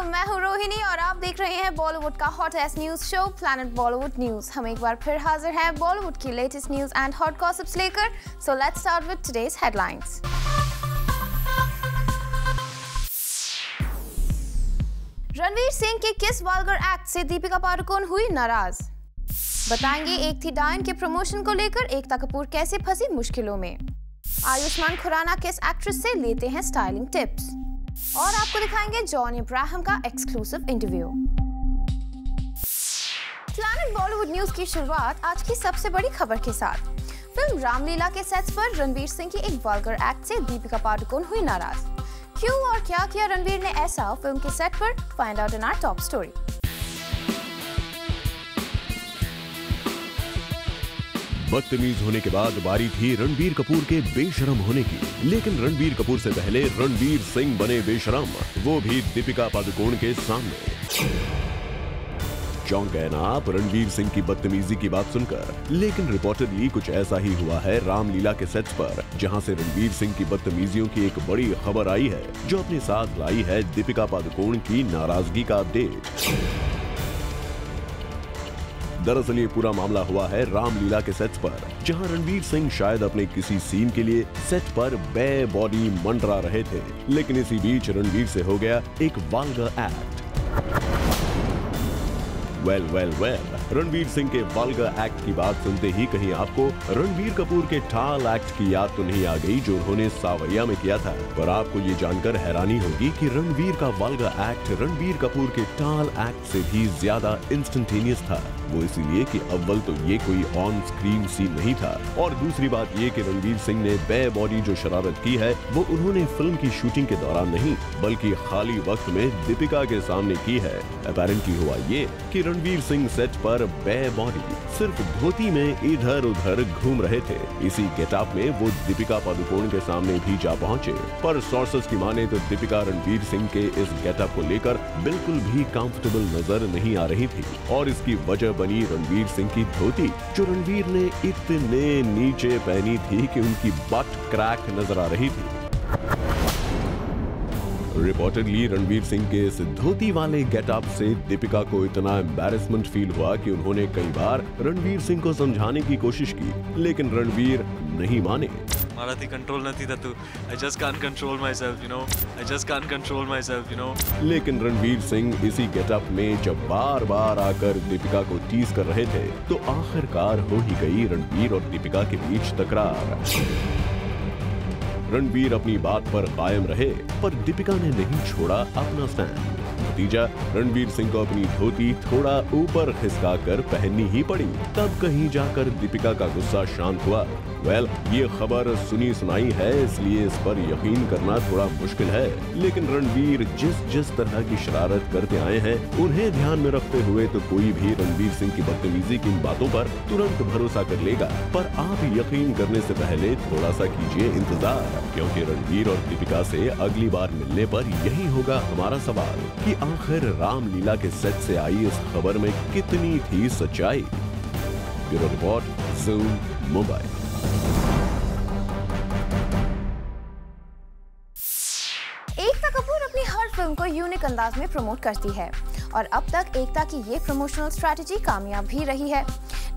मैं हूँ रोहिणी और आप देख रहे हैं बॉलीवुड का hottest news show planet Bollywood news. हम एक बार फिर हाजिर हैं बॉलीवुड की latest news and hot gossips लेकर। So let's start with today's headlines. Ranveer Singh के किस वल्गर एक्ट से दीपिका पादुकोण हुई नाराज। बताएंगे एक थी डायन के प्रमोशन को लेकर एकता कपूर कैसे फंसी मुश्किलों में। आयुष्मान खुराना किस एक्ट्रेस से लेते हैं स्टाइलिंग टिप्स और आपको दिखाएंगे जॉन इब्राहिम का exclusive interview. Planet Bollywood news की शुरुआत आज की सबसे बड़ी खबर के साथ। फिल्म रामलीला के सेट्स पर रणवीर सिंह की एक वल्गर एक्ट से दीपिका पादुकोण हुई नाराज। क्यों और क्या किया रणवीर ने ऐसा फिल्म के सेट पर, find out in our top story. बदतमीज होने के बाद बारी थी रणबीर कपूर के बेशरम होने की, लेकिन रणबीर कपूर से पहले रणवीर सिंह बने बेशरम, वो भी दीपिका पादुकोण के सामने। चौंक गए ना आप रणवीर सिंह की बदतमीजी की बात सुनकर, लेकिन रिपोर्टेडली कुछ ऐसा ही हुआ है रामलीला के सेट्स पर, जहां से रणवीर सिंह की बदतमीजियों की एक बड़ी खबर आई है, जो अपने साथ लाई है दीपिका पादुकोण की नाराजगी का अपडेट। दरअसल ये पूरा मामला हुआ है रामलीला के सेट्स पर, जहां रणवीर सिंह शायद अपने किसी सीन के लिए सेट पर बे बॉडी मंडरा रहे थे, लेकिन इसी बीच रणवीर से हो गया एक vulgar act. Well, Ranveer Singh के वल्गर एक्ट की बात सुनते ही कहीं आपको रणबीर कपूर के टाल एक्ट की याद तो नहीं आ गई जो उन्होंने सावैया में किया था, पर आपको ये जानकर हैरानी होगी कि रणवीर का वल्गर एक्ट रणबीर कपूर के टाल एक्ट से भी ज्यादा इंस्टेंटेनियस था। वो इसीलिए कि अव्वल तो ये कोई ऑन स्क्रीन सीन नहीं था, और दूसरी बात ये कि रणवीर सिंह ने बे बॉडी जो शरारत की है वो उन्होंने फिल्म की शूटिंग के दौरान नहीं, बल्कि खाली वक्त में दीपिका के सामने की है। अपैरेंटली हुआ ये कि रणवीर सिंह सेट पर बे बॉडी सिर्फ धोती में इधर उधर घूम रहे थे। इसी गेटअप में वो दीपिका पादुकोण के सामने भी जा पहुंचे, पर सोर्सेस की माने तो दीपिका रणवीर सिंह के इस गेटअप को लेकर बिल्कुल भी कंफर्टेबल नजर नहीं आ रही थी, और इसकी वजह बनी रणवीर सिंह की धोती, जो रणवीर ने इतने नीचे पहनी थी कि उनकी बट क्रैक नजर आ रही थी। रिपोर्टेडली रणवीर सिंह के इस धोती वाले गेटअप से दीपिका को इतना एम्बैरेसमेंट फील हुआ कि उन्होंने कई बार रणवीर सिंह को समझाने की कोशिश की, लेकिन रणवीर नहीं माने। माराथी कंट्रोल नहीं था, I just can't control myself, you know. I just can't control myself, you know. लेकिन रणवीर सिंह इसी गेटअप में जब बार बार आकर दीपिका को टीज कर रहे थे, तो आखिरकार हो ही गई रणवीर और दीपिका के बीच तकरार। रणवीर अपनी बात पर कायम रहे, पर दीपिका ने नहीं छोड़ा अपना स्टैंड। नतीजा, रणवीर सिंह को अपनी धोती थोड़ा ऊपर खिसकाकर पहननी ही पड़ी। तब कहीं जाकर दीपिका का गुस्सा शांत हुआ। ये खबर सुनी सुनाई है, इसलिए इस पर यकीन करना थोड़ा मुश्किल है, लेकिन रणवीर जिस तरह की शरारत करते आए हैं, उन्हें ध्यान में रखते हुए तो कोई भी रणवीर सिंह की बदतमीजी की इन बातों पर तुरंत भरोसा कर लेगा। पर आप यकीन करने से पहले थोड़ा सा कीजिए इंतजार, क्योंकि रणवीर और दीपिका से अगली बार मिलने पर यही होगा हमारा सवाल कि आखिर रामलीला के सेट से आई इस खबर में कितनी थी सच्चाई। Bureau report, Zoom, Mumbai. Ekta Kapoor अपनी हर फिल्म को यूनिक अंदाज में प्रमोट करती है, और अब तक एकता की ये प्रमोशनल स्ट्रैटेजी कामयाब भी रही है।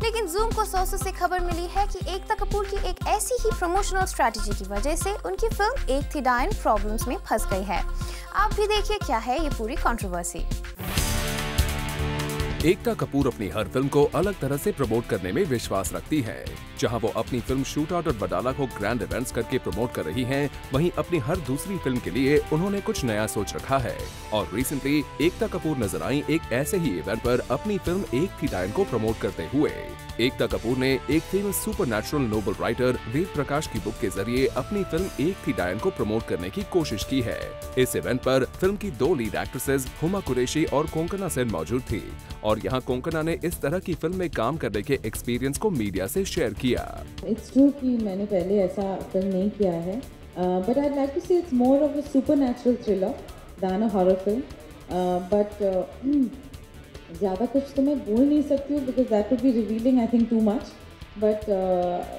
लेकिन जूम को सोर्सेस से खबर मिली है कि एकता कपूर की एक ऐसी ही प्रमोशनल स्ट्रैटेजी की वजह से उनकी फिल्म एक थी डायन प्रॉब्लम्स में फंस गई है। आप भी देखिए क्या है ये पूरी कंट्रोवर्सी। एकता कपूर अपनी हर फिल्म को अलग तरह से प्रमोट करने में विश्वास रखती है। जहां वो अपनी फिल्म शूट आउट और वडाला को ग्रैंड इवेंट्स करके प्रमोट कर रही हैं, वहीं अपनी हर दूसरी फिल्म के लिए उन्होंने कुछ नया सोच रखा है। और रिसेंटली एकता कपूर नजर आई एक ऐसे ही इवेंट पर अपनी फिल्म एक थी डायन को प्रमोट करते हुए। एकता कपूर ने एक famous supernatural Nobel writer Ved Prakash की बुक के जरिए अपनी फिल्म एक थी डायन को प्रमोट करने की कोशिश की है। इस इवेंट पर फिल्म की 2 लीड एक्ट्रेसेस हुमा कुरैशी और कोंकणा सेन मौजूद थी, और यहाँ कोंकणा ने इस तरह की फिल्म में काम करने के एक्सपीरियंस को मीडिया से शेयर किया। इट्स ट्रू कि मैंने पहले ऐसा फिल्म नहीं किया है, बट आई लाइक टू से it's more of a supernatural thriller then a horror film, but ज़्यादा कुछ तो मैं बोल नहीं सकती हूँ because that would be revealing I think too much. but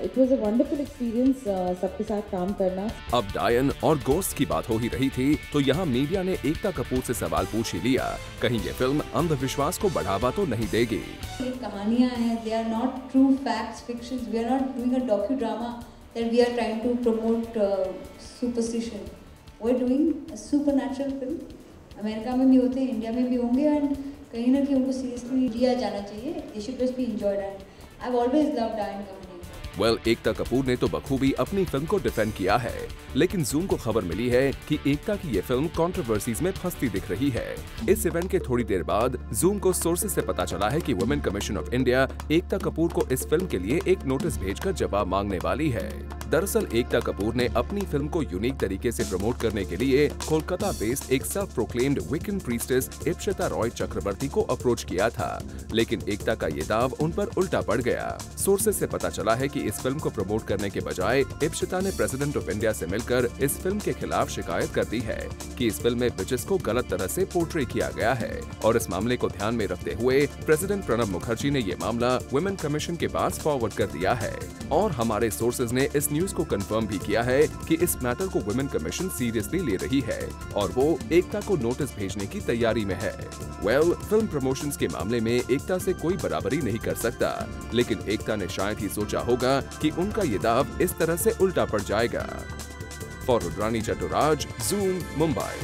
it was a wonderful experience सबके साथ काम करना. अब डायन और गोस्ट की बात हो ही रही थी तो यहाँ मीडिया ने एकता कपूर से सवाल पूछ ही लिया, कहीं ये फिल्म अंधविश्वास को बढ़ावा तो नहीं देगी. ये कहानियाँ हैं, they are not true facts, fictions. We are not doing a docudrama that we are trying to promote superstition. We are doing a supernatural film. America में भी होते हैं, इंडिया में भी होंगे, and कहीं ना कहीं उनको सीरियसली लिया जाना चाहिए. They should just be enjoyed, and I've always loved Diane Company. Well, Ekta Kapoor ने तो बखूबी अपनी फिल्म को डिफेंड किया है, लेकिन जूम को खबर मिली है कि एकता की ये फिल्म कंट्रोवर्सीज में फंसती दिख रही है. इस इवेंट के थोड़ी देर बाद जूम को सोर्सेज से पता चला है कि women commission of India Ekta Kapoor को इस फिल्म के लिए एक नोटिस भेजकर जवाब मांगने वाली है. दरअसल एकता कपूर ने अपनी फिल्म को यूनिक तरीके से प्रमोट करने के लिए कोलकाता बेस्ड एक self proclaimed Wiccan priestess Ipshita Roy Chakraborty को अप्रोच किया था, लेकिन एकता का ये दाव उन पर उल्टा पड़ गया. सोर्सेज से पता चला है कि इस फिल्म को प्रमोट करने के बजाय इप्शिता ने प्रेसिडेंट ऑफ इंडिया से मिलकर इस फिल्म के खिलाफ शिकायत कर दी है कि इस फिल्म में बिचेस को गलत तरह से पोर्ट्रे किया गया है, और इस मामले को ध्यान में रखते हुए प्रेसिडेंट प्रणब मुखर्जी ने ये मामला वुमेन कमीशन के पास फॉरवर्ड कर दिया है. और हमारे सोर्सेज ने इस न्यूज को कंफर्म भी किया है कि इस मैटर को वुमेन कमीशन सीरियसली ले रही है और वो एकता को नोटिस भेजने की तैयारी में है. वेल, फिल्म प्रमोशंस के मामले में एकता से कोई बराबरी नहीं कर सकता, लेकिन एकता ने शायद ही सोचा होगा कि उनका ये दाव इस तरह से उल्टा पड़ जाएगा. For Rudrani Chattoraj, zoom, Mumbai.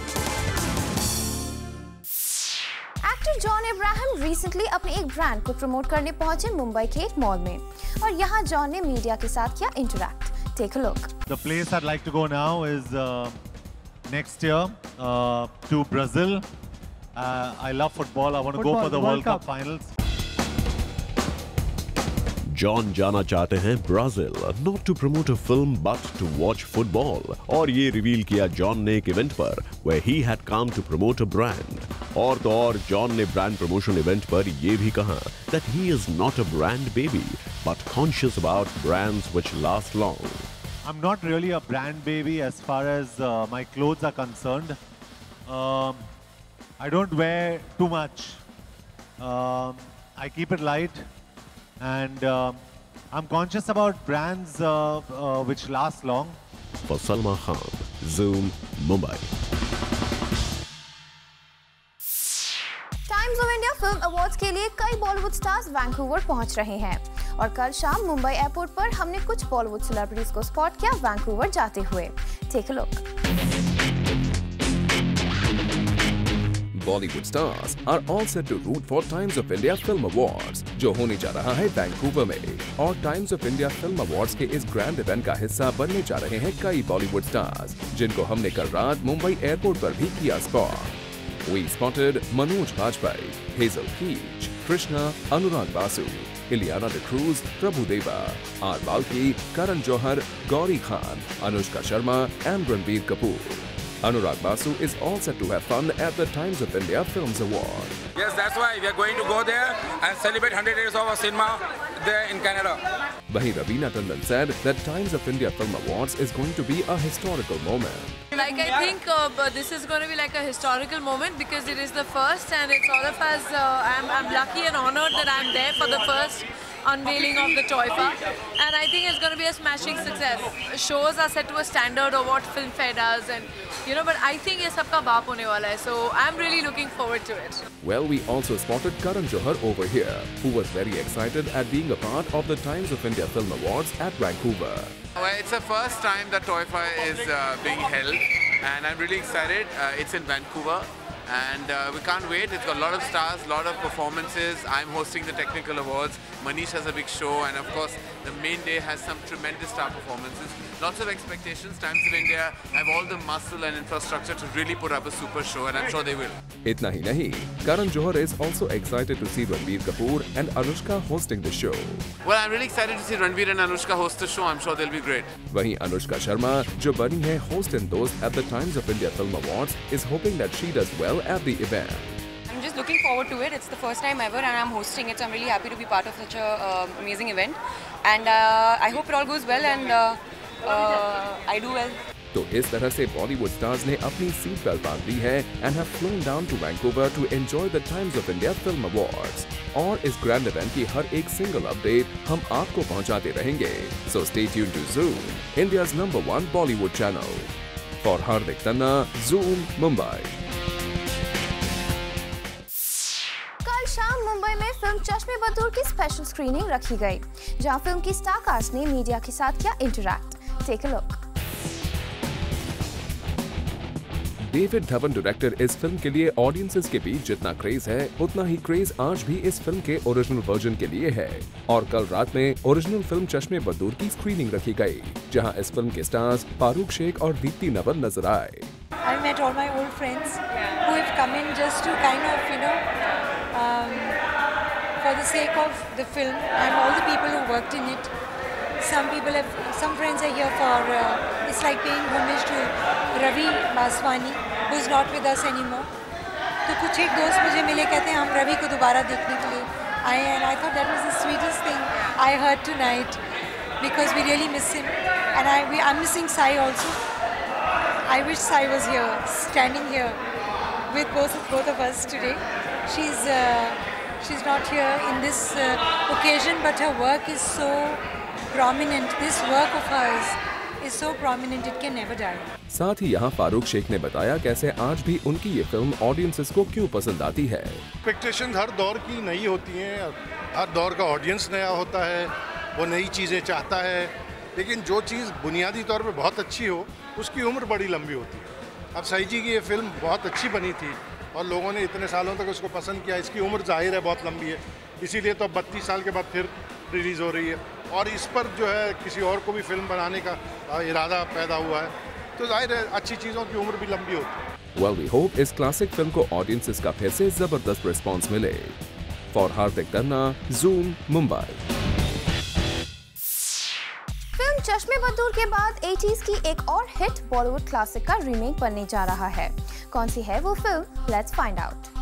Actor John Abraham recently अपने एक ब्रांड को प्रमोट करने पहुंचे मुंबई के एक मॉल में, और यहाँ जॉन ने मीडिया के साथ किया interact. Take a look. The place I'd like to go now is next year to Brazil. I love football. I want to go for the World Cup finals. John जाना चाहते हैं Brazil, not to promote a film but to watch football. और ये reveal किया John ने एक event पर where he had come to promote a brand. और तो और जॉन ने ब्रांड प्रमोशन इवेंट पर ये भी कहा that he is not a brand baby but conscious about brands which last long. I'm not really a brand baby as far as my clothes are concerned. I don't wear too much. I keep it light, and I'm conscious about brands which last long. For Salma Khan, Zoom, Mumbai. Times of India film awards के लिए कई Bollywood stars Vancouver पहुंच रहे हैं, और कल शाम Mumbai airport पर हमने कुछ बॉलीवुड सेलिब्रिटीज को स्पॉट किया वैंकूवर जाते हुए. Take a look. Bollywood stars are all set to root for Times of India film awards, जो होने जा रहा है वैंकूवर में. और Times of India film awards के इस ग्रैंड इवेंट का हिस्सा बनने जा रहे हैं कई बॉलीवुड स्टार्स, जिनको हमने कल रात मुंबई एयरपोर्ट पर भी किया spot. We spotted Manoj Bajpayee, Hazel Keech, Krishna, Anurag Basu, Ileana D'Cruz, Prabhu Deva, R. Balki, Karan Johar, Gauri Khan, Anushka Sharma, and Ranbir Kapoor. Anurag Basu is all set to have fun at the Times of India Films Award. Yes, that's why we are going to go there and celebrate 100 years of our cinema there in Canada. Wahi Raveena Tandon said that Times of India Film Awards is going to be a historical moment. Like I think this is going to be like a historical moment because it is the first, and it's all of us. I'm lucky and honored that I'm there for the first unveiling of the Toifa, and I think it's going to be a smashing success. Shows are set to a standard of what Filmfare does, and but I think ये सबका बाप होने वाला है, so I'm really looking forward to it. Well, we also spotted Karan Johar over here, who was very excited at being a part of the Times of India Film Awards at Vancouver. Well, it's the first time that Toifa is being held, and I'm really excited. It's in Vancouver, and we can't wait. It's got a lot of stars, a lot of performances. I'm hosting the technical awards. Manish has a big show, and of course, the main day has some tremendous star performances. Lots of expectations. Times of India have all the muscle and infrastructure to really put up a super show, and I'm sure they will. Itna hi nahi, Karan Johar is also excited to see Ranbir Kapoor and Anushka hosting the show. Well, I'm really excited to see Ranbir and Anushka host the show. I'm sure they'll be great. Wahi Anushka Sharma, jo bani hai host and dost at the Times of India Film Awards, is hoping that she does well at the event. I'm just looking forward to it. It's the first time ever, and I'm hosting it, so I'm really happy to be part of such a amazing event. And I hope it all goes well, and I do well. तो इस तरह से Bollywood stars ने अपनी seat belt बांध ली है and have flown down to Vancouver to enjoy the Times of India film awards. और इस ग्रैंड इवेंट की हर एक सिंगल अपडेट हम आपको पहुंचाते रहेंगे। So stay tuned to Zoom, India's number 1 Bollywood channel. For Hardik Tanna, Zoom, Mumbai. कल शाम मुंबई में फिल्म चश्मे बदूर की स्पेशल स्क्रीनिंग रखी गई, जहां फिल्म की स्टार कास्ट ने मीडिया के साथ किया interact. Take a look. David Dhawan director इस फिल्म के लिए ऑडियंसेस के बीच जितना क्रेज है, उतना ही क्रेज आज भी इस फिल्म के ओरिजिनल वर्जन के लिए है। और कल रात में ओरिजिनल फिल्म चश्मे बदूर की स्क्रीनिंग रखी गई, जहां इस फिल्म के स्टार्स फारूक शेख और दीप्ति नवल नजर आए। I met all my old friends who have come in just to kind of, for the sake of the film and all the people who worked in it. Some friends are here for, it's like paying homage to Ravi Baswani, who's not with us anymore. तो कुछ एक दोस्त मुझे मिले, कहते हैं हम रवि को दोबारा देखने के लिए आए हैं, and I thought that was the sweetest thing I heard tonight because we really miss him, and I'm missing Sai also. I wish Sai was here, standing here with both of us today. She's not here in this occasion, but her work is so prominent. This work of hers is so prominent, it can never die. साथ ही यहाँ फारूक शेख ने बताया कैसे आज भी उनकी ये film audiences को क्यों पसंद आती है। एक्सपेक्टेशन हर दौर की नई होती हैं, हर दौर का ऑडियंस नया होता है, वो नई चीज़ें चाहता है, लेकिन जो चीज़ बुनियादी तौर पे बहुत अच्छी हो उसकी उम्र बड़ी लंबी होती है। अब साई जी की ये फिल्म बहुत अच्छी बनी थी और लोगों ने इतने सालों तक उसको पसंद किया, इसकी उम्र जाहिर है बहुत लंबी है, इसीलिए तो 32 साल के बाद फिर रिलीज़ हो रही है और इस पर जो है किसी और को भी फिल्म बनाने का इरादा पैदा हुआ है, तो जाहिर है अच्छी चीज़ों की उम्र भी लंबी होती है। Well, we hope इस क्लासिक फिल्म को ऑडियंसेस का फिर से जबरदस्त रिस्पॉन्स मिले। For Hardik Tanna, Zoom, Mumbai. Film चश्मे बदूर के बाद 80s की एक और हिट बॉलीवुड क्लासिक का रीमेक बनने जा रहा है। कौन सी है वो film? Let's find out.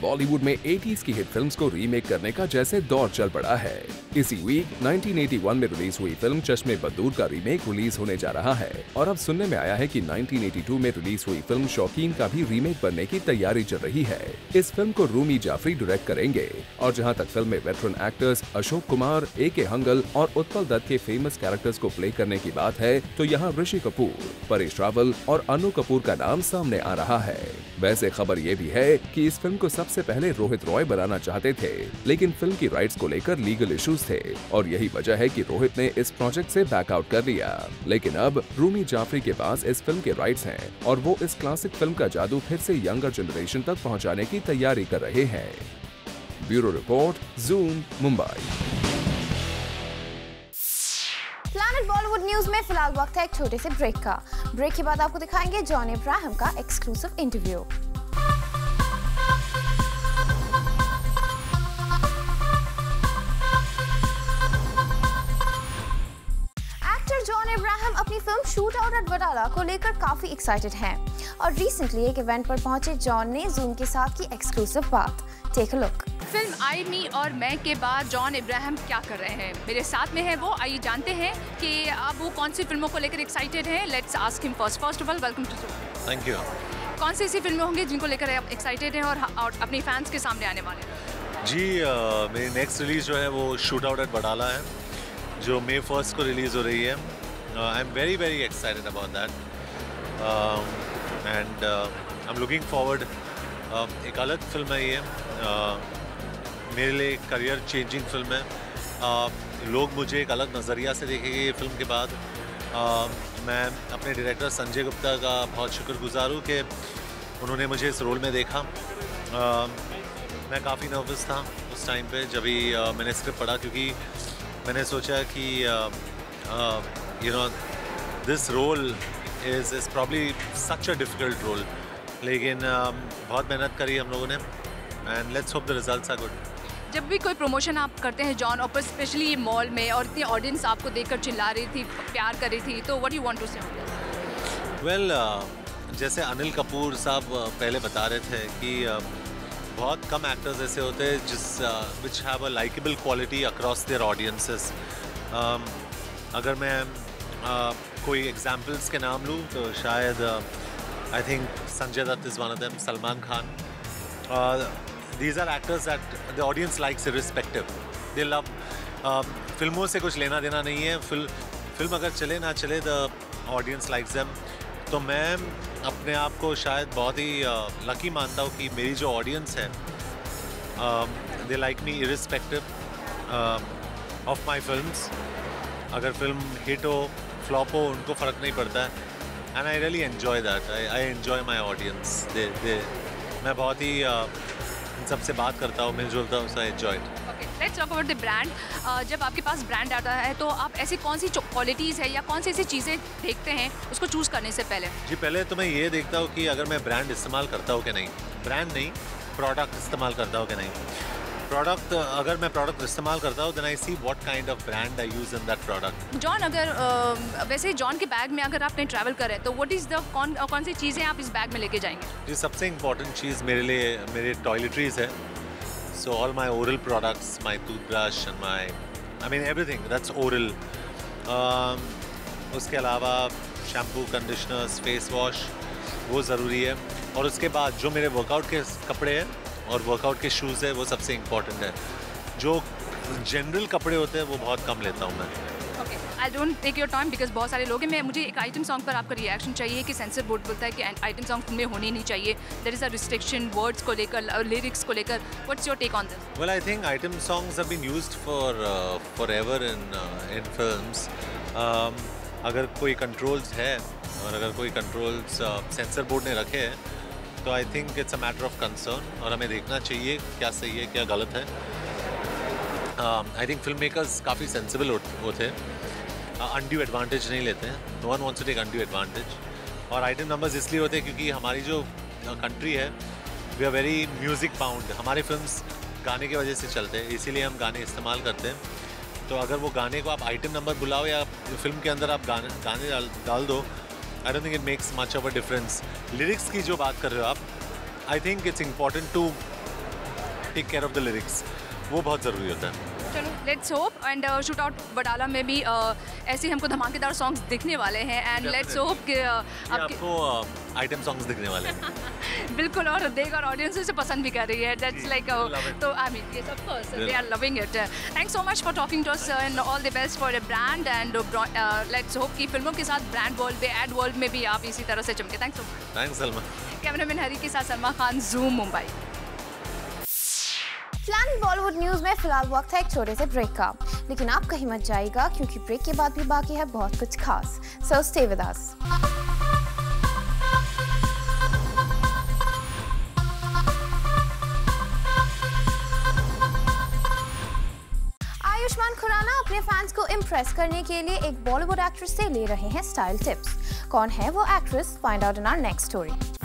Bollywood में 80s की हिट फिल्म्स को रीमेक करने का जैसे दौर चल पड़ा है। इसी वीक 1981 में रिलीज हुई फिल्म चश्मे बदूर का रीमेक रिलीज होने जा रहा है और अब सुनने में आया है कि 1982 में रिलीज हुई फिल्म शौकीन का भी रीमेक बनने की तैयारी चल रही है। इस फिल्म को रूमी जाफरी डायरेक्ट करेंगे और जहां तक फिल्म में veteran actors Ashok Kumar, A.K. Hangal और उत्पल दत्त के फेमस कैरेक्टर्स को प्ले करने की बात है, तो यहाँ ऋषि कपूर, परेश रावल और अनु कपूर का नाम सामने आ रहा है। वैसे खबर ये भी है कि इस फिल्म को सबसे पहले रोहित रॉय बनाना चाहते थे, लेकिन फिल्म की राइट्स को लेकर लीगल इश्यूज थे और यही वजह है कि रोहित ने इस प्रोजेक्ट से बैकआउट कर लिया। लेकिन अब रूमी जाफरी के पास इस फिल्म के राइट्स हैं और वो इस क्लासिक फिल्म का जादू फिर से यंगर जनरेशन तक पहुंचाने की तैयारी कर रहे हैं। Bureau report, Zoom, Mumbai. Planet Bollywood news में फिलहाल वक्त है एक छोटे से ब्रेक का। ब्रेक के बाद आपको दिखाएंगे जॉन इब्राहिम का एक्सक्लूसिव इंटरव्यू। जॉन इब्राहिम अपनी film shoot out at Wadala को लेकर काफी एक्साइटेड हैं और रिसेंटली एक इवेंट पर पहुंचे जॉन ने ज़ूम के साथ की एक्सक्लूसिव बात। Take a look. Film I me और मैं के बाद जॉन इब्राहिम क्या कर रहे हैं? मेरे साथ में है वो, आइए जानते हैं कि अब वो कौन सी फिल्मों को लेकर एक्साइटेड हैं। Let's ask him first of all, welcome to Zoom. Thank you. कौन सी ऐसी फिल्में होंगी जिनको लेकर आप एक्साइटेड हैं और अपने फैंस के सामने आने वाले हैं? जी, मेरी नेक्स्ट रिलीज जो है वो शूट आउट एट वडाला है, जो May 1 को रिलीज़ हो रही है। I am very excited about that and I am looking forward. एक अलग फिल्म है ये, मेरे लिए करियर चेंजिंग फिल्म है। लोग मुझे एक अलग नज़रिया से देखेंगे ये फिल्म के बाद। मैं अपने डायरेक्टर संजय गुप्ता का बहुत शुक्रगुजार हूँ कि उन्होंने मुझे इस रोल में देखा। मैं काफ़ी नर्वस था उस टाइम पे जब भी मैंने स्क्रिप्ट पढ़ा, क्योंकि मैंने सोचा कि this role is probably such a difficult role, लेकिन बहुत मेहनत करी हम लोगों ने and let's hope the results are good. जब भी कोई प्रमोशन आप करते हैं जॉन, और स्पेशली ये मॉल में, और इतनी ऑडियंस आपको देखकर चिल्ला रही थी, प्यार कर रही थी, तो व्हाट यू वांट टू से? वेल, जैसे अनिल कपूर साहब पहले बता रहे थे कि बहुत कम एक्टर्स ऐसे होते हैं which have a likeable quality across their audiences. अगर मैं कोई एग्जाम्पल्स के नाम लूँ तो शायद I think Sanjay Dutt is one of them, Salman Khan. These are actors that the audience likes irrespective. They love. फिल्मों से कुछ लेना देना नहीं है. फिल्म अगर चले ना चले the audience likes them. तो मैं अपने आप को शायद बहुत ही लकी मानता हूँ कि मेरी जो ऑडियंस है they like me irrespective of my films. अगर फिल्म हिट हो फ्लॉप हो उनको फ़र्क नहीं पड़ता है. And I really enjoy that. I enjoy my audience. मैं बहुत ही इन सबसे बात करता हूँ, मिलजुलता हूँ, so I enjoy it. Okay, let's talk about the brand. जब आपके पास ब्रांड आता है तो आप ऐसी कौन सी क्वालिटीज़ है या कौन सी ऐसी चीज़ें देखते हैं उसको चूज़ करने से पहले? जी पहले तो मैं ये देखता हूँ कि अगर मैं ब्रांड इस्तेमाल करता हूँ कि नहीं. ब्रांड नहीं, प्रोडक्ट इस्तेमाल करता हूँ कि नहीं. प्रोडक्ट अगर मैं प्रोडक्ट इस्तेमाल करता हूँ then I see what kind of brand I use in that product. John, अगर वैसे जॉन के बैग में अगर आपने ट्रैवल करें तो व्हाट इज़ द कौन सी चीज़ें आप इस बैग में लेके जाएंगे? जी सबसे इम्पोर्टेंट चीज़ मेरे लिए मेरे टॉयलेटरीज है. So all my oral products, my toothbrush and I mean everything that's oral. उसके अलावा शैम्पू, कंडीशनर्स, फेस वॉश वो ज़रूरी है. और उसके बाद जो मेरे वर्कआउट के कपड़े हैं और वर्कआउट के शूज़ है वो सबसे इम्पोर्टेंट है. जो जनरल कपड़े होते हैं वो बहुत कम लेता हूँ मैं. Okay, I don't take your time because बहुत सारे लोग हैं. मुझे एक आइटम सॉन्ग पर आपका रिएक्शन चाहिए कि सेंसर बोर्ड बोलता है कि आइटम सॉन्ग में होने नहीं चाहिए. There is a restriction words को लेकर और लिरिक्स को लेकर. What's your take on this? Well I think item songs have been used forever in films. अगर कोई कंट्रोल्स है और अगर कोई कंट्रोल्स सेंसर बोर्ड ने रखे हैं तो I think it's a matter of concern और हमें देखना चाहिए क्या सही है क्या गलत है. आई थिंक फिल्म मेकर्स काफ़ी सेंसिबल होते हैं, अनड्यू एडवांटेज नहीं लेते हैं. No one wants to take undue advantage. और आइटम नंबर्स इसलिए होते हैं क्योंकि हमारी जो कंट्री है we are very music bound. हमारे फिल्म्स गाने की वजह से चलते हैं, इसीलिए हम गाने इस्तेमाल करते हैं. तो अगर वो गाने को आप आइटम नंबर बुलाओ या फिल्म के अंदर आप गाने डाल दो, I don't think it makes much of a difference. Lyrics की जो बात कर रहे हो आप, I think it's important to take care of the lyrics. वो बहुत ज़रूरी होता है. चलो let's hope and shoot out Wadala में भी ऐसे हमको धमाकेदार सॉन्ग्स दिखने वाले हैं एंड लेट्स होप कि आपको आइटम सॉन्ग्स दिखने वाले हैं. बिल्कुल, और देखकर ऑडियंस इसे पसंद भी कर रही है. दैट्स लाइक तो I mean yes of course they are loving it. Thanks so much for talking to us and all the best for a brand and let's hope कि फिल्मों के साथ ब्रांड वर्ल्ड में एड वर्ल्ड में भी आप इसी तरह से चमके. Thanks so much. Thanks Salma. Cameraman Hari के साथ Salma Khan, Zoom Mumbai. Planet Bollywood news में फिलहाल वक्त है एक छोटे से ब्रेक का, लेकिन आप कहीं मत जाइएगा क्योंकि ब्रेक के बाद भी बाकी है बहुत कुछ खास. So stay with us. Ayushmann Khurana अपने फैंस को इम्प्रेस करने के लिए एक बॉलीवुड एक्ट्रेस से ले रहे हैं स्टाइल टिप्स. कौन है वो actress? Find out in our next story.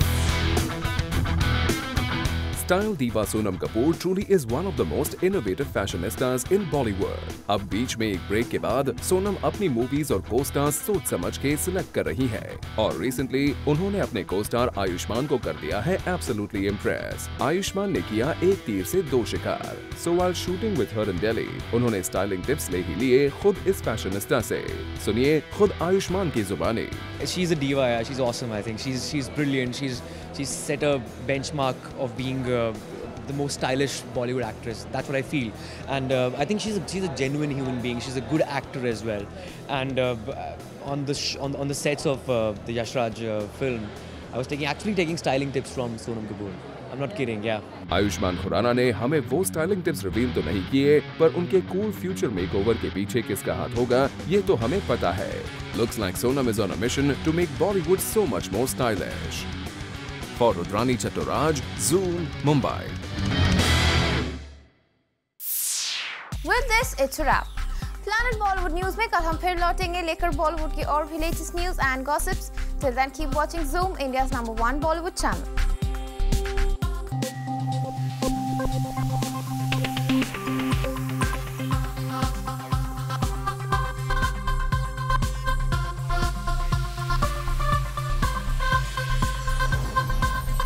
Style diva Sonam Kapoor truly is one of the most innovative fashionistas in Bollywood. अब बीच में एक ब्रेक के बाद सोनम अपनी मूवीज और को-स्टार्स सोच समझ के सिलेक्ट कर रही है और रिसेंटली उन्होंने अपने को-स्टार आयुष्मान को कर दिया है एब्सोल्युटली इम्प्रेस. आयुष्मान ने किया एक तीर से दो शिकार. So while shooting with her in Delhi, उन्होंने स्टाइलिंग टिप्स ले ही लिए खुद इस फैशनिस्टा से. सुनिए खुद आयुष्मान की जुबानी. She's a diva, yeah. She's awesome. I think she's brilliant. She's set a benchmark of being the most stylish Bollywood actress. That's what I feel, and I think she's a genuine human being. She's a good actor as well. And on the sets of the Yash Raj film, I was actually taking styling tips from Sonam Kapoor. I'm not kidding, yeah. Ayushman Khurana ने हमें वो styling tips reveal तो नहीं किए, पर उनके cool future makeover के पीछे किसका हाथ होगा ये तो हमें पता है. Looks like Sonam is on a mission to make Bollywood so much more stylish. For Rudrani Chattoraj, Zoom, Mumbai. With this, it's a wrap. Planet Bollywood News में कल हम फिर लौटेंगे लेकर बॉलीवुड की और भी latest news and gossips. Till then, keep watching Zoom, India's #1 Bollywood channel.